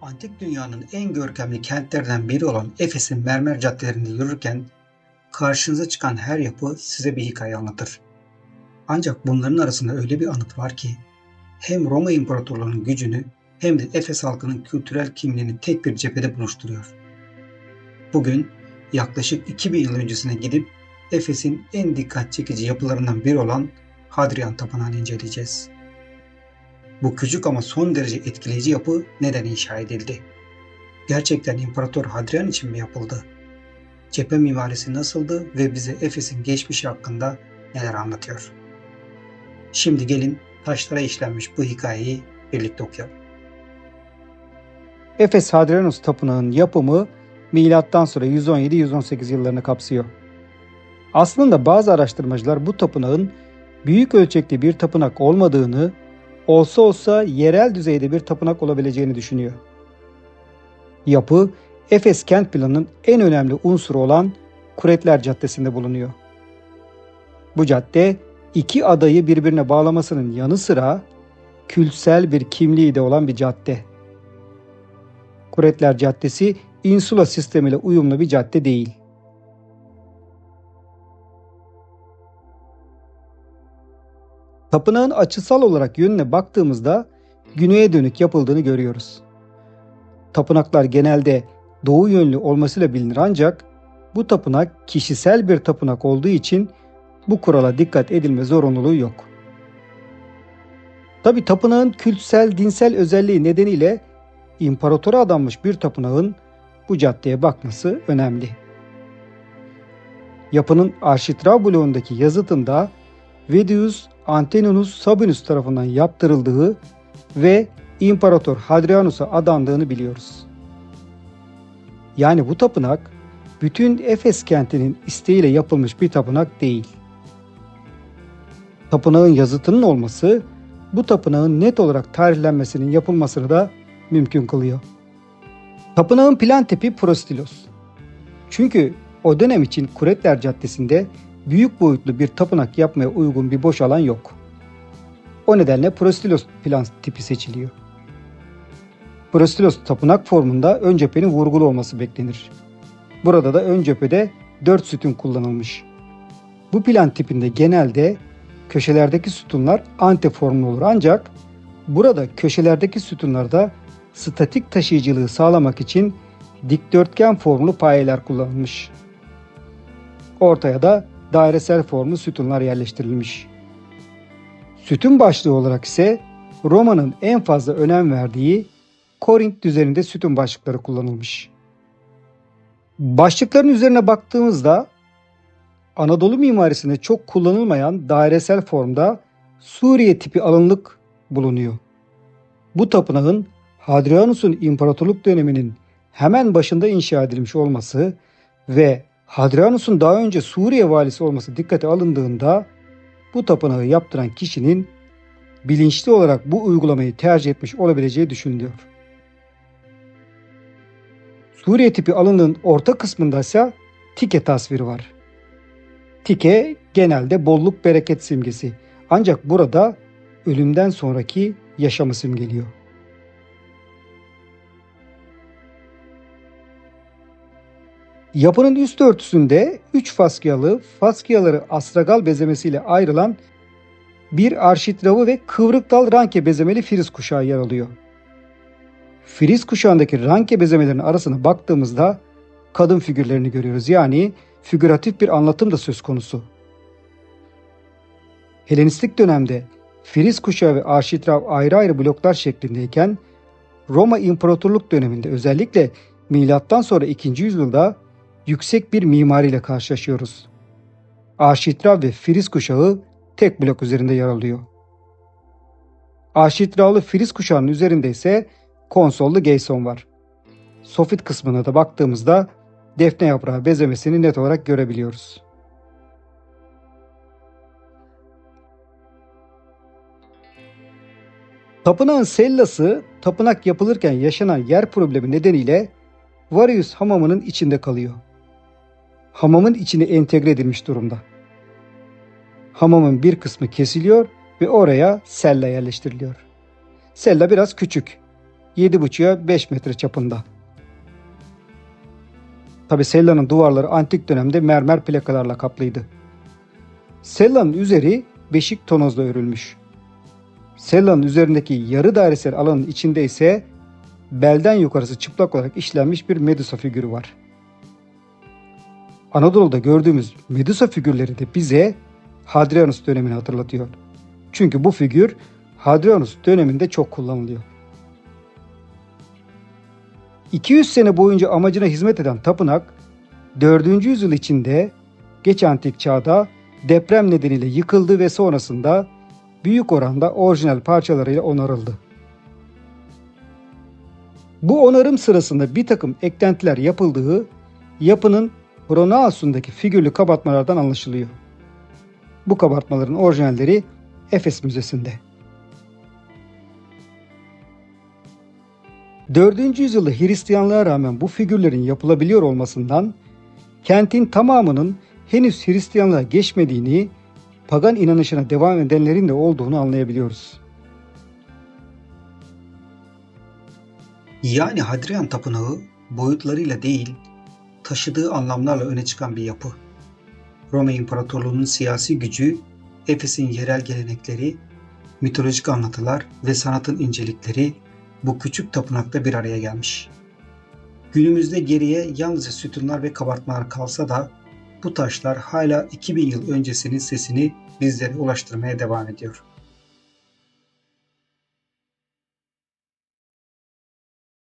Antik dünyanın en görkemli kentlerinden biri olan Efes'in mermer caddelerinde yürürken karşınıza çıkan her yapı size bir hikaye anlatır. Ancak bunların arasında öyle bir anıt var ki hem Roma İmparatorluğu'nun gücünü hem de Efes halkının kültürel kimliğini tek bir cephede buluşturuyor. Bugün yaklaşık 2000 yıl öncesine gidip Efes'in en dikkat çekici yapılarından biri olan Hadrian Tapınağı'nı inceleyeceğiz. Bu küçük ama son derece etkileyici yapı neden inşa edildi? Gerçekten İmparator Hadrian için mi yapıldı? Cephe mimarisi nasıldı ve bize Efes'in geçmişi hakkında neler anlatıyor? Şimdi gelin taşlara işlenmiş bu hikayeyi birlikte okuyalım. Efes Hadrianus Tapınağı'nın yapımı milattan sonra 117-118 yıllarını kapsıyor. Aslında bazı araştırmacılar bu tapınağın büyük ölçekli bir tapınak olmadığını, olsa olsa yerel düzeyde bir tapınak olabileceğini düşünüyor. Yapı, Efes kent planının en önemli unsuru olan Kuretler Caddesi'nde bulunuyor. Bu cadde iki adayı birbirine bağlamasının yanı sıra kültsel bir kimliği de olan bir cadde. Kuretler Caddesi insula sistemiyle uyumlu bir cadde değil. Tapınağın açısal olarak yönüne baktığımızda güneye dönük yapıldığını görüyoruz. Tapınaklar genelde doğu yönlü olmasıyla bilinir ancak bu tapınak kişisel bir tapınak olduğu için bu kurala dikkat edilme zorunluluğu yok. Tabi tapınağın kültsel, dinsel özelliği nedeniyle imparatora adanmış bir tapınağın bu caddeye bakması önemli. Yapının arşitrav bloğundaki yazıtında Vedius Antoninus Sabinus tarafından yaptırıldığı ve İmparator Hadrianus'a adandığını biliyoruz. Yani bu tapınak bütün Efes kentinin isteğiyle yapılmış bir tapınak değil. Tapınağın yazıtının olması bu tapınağın net olarak tarihlenmesinin yapılmasını da mümkün kılıyor. Tapınağın plan tipi Prostilos. Çünkü o dönem için Kuretler Caddesi'nde büyük boyutlu bir tapınak yapmaya uygun bir boş alan yok. O nedenle Prostilos plan tipi seçiliyor. Prostilos tapınak formunda ön cephenin vurgulu olması beklenir. Burada da ön cephede 4 sütun kullanılmış. Bu plan tipinde genelde köşelerdeki sütunlar anteformlu olur ancak burada köşelerdeki sütunlarda statik taşıyıcılığı sağlamak için dikdörtgen formlu payeler kullanılmış. Ortaya da dairesel formlu sütunlar yerleştirilmiş. Sütun başlığı olarak ise Roma'nın en fazla önem verdiği Korint düzeninde sütun başlıkları kullanılmış. Başlıkların üzerine baktığımızda Anadolu mimarisinde çok kullanılmayan dairesel formda Suriye tipi alınlık bulunuyor. Bu tapınağın Hadrianus'un imparatorluk döneminin hemen başında inşa edilmiş olması ve Hadrianus'un daha önce Suriye valisi olması dikkate alındığında bu tapınağı yaptıran kişinin bilinçli olarak bu uygulamayı tercih etmiş olabileceği düşünülüyor. Suriye tipi alınlığın orta kısmında ise tike tasviri var. Tike genelde bolluk bereket simgesi ancak burada ölümden sonraki yaşamı simgeliyor. Yapının üst örtüsünde 3 faskiyalı, faskiyaları astragal bezemesiyle ayrılan bir arşitravı ve kıvrık dal ranke bezemeli friz kuşağı yer alıyor. Friz kuşağındaki ranke bezemelerinin arasına baktığımızda kadın figürlerini görüyoruz. Yani figüratif bir anlatım da söz konusu. Helenistik dönemde friz kuşağı ve arşitrav ayrı ayrı bloklar şeklindeyken Roma İmparatorluk döneminde özellikle milattan sonra 2. yüzyılda yüksek bir mimariyle karşılaşıyoruz. Arşitrav ve friz kuşağı tek blok üzerinde yer alıyor. Arşitravlı friz kuşağının üzerinde ise konsollu geyson var. Sofit kısmına da baktığımızda defne yaprağı bezemesini net olarak görebiliyoruz. Tapınağın sellası tapınak yapılırken yaşanan yer problemi nedeniyle Varius hamamının içinde kalıyor. Hamamın içine entegre edilmiş durumda. Hamamın bir kısmı kesiliyor ve oraya sella yerleştiriliyor. Sella biraz küçük. 7,5'a 5 metre çapında. Tabi sellanın duvarları antik dönemde mermer plakalarla kaplıydı. Sellanın üzeri beşik tonozla örülmüş. Sellanın üzerindeki yarı dairesel alanın içinde ise belden yukarısı çıplak olarak işlenmiş bir Medusa figürü var. Anadolu'da gördüğümüz Medusa figürleri de bize Hadrianus dönemini hatırlatıyor. Çünkü bu figür Hadrianus döneminde çok kullanılıyor. 200 sene boyunca amacına hizmet eden tapınak 4. yüzyıl içinde geç antik çağda deprem nedeniyle yıkıldı ve sonrasında büyük oranda orijinal parçalarıyla onarıldı. Bu onarım sırasında bir takım eklentiler yapıldığı yapının Pronaos'undaki figürlü kabartmalardan anlaşılıyor. Bu kabartmaların orijinalleri Efes Müzesi'nde. 4. yüzyılda Hristiyanlığa rağmen bu figürlerin yapılabiliyor olmasından kentin tamamının henüz Hristiyanlığa geçmediğini, pagan inanışına devam edenlerin de olduğunu anlayabiliyoruz. Yani Hadrian Tapınağı boyutlarıyla değil, taşıdığı anlamlarla öne çıkan bir yapı. Roma İmparatorluğu'nun siyasi gücü, Efes'in yerel gelenekleri, mitolojik anlatılar ve sanatın incelikleri bu küçük tapınakta bir araya gelmiş. Günümüzde geriye yalnızca sütunlar ve kabartmalar kalsa da bu taşlar hala 2000 yıl öncesinin sesini bizlere ulaştırmaya devam ediyor.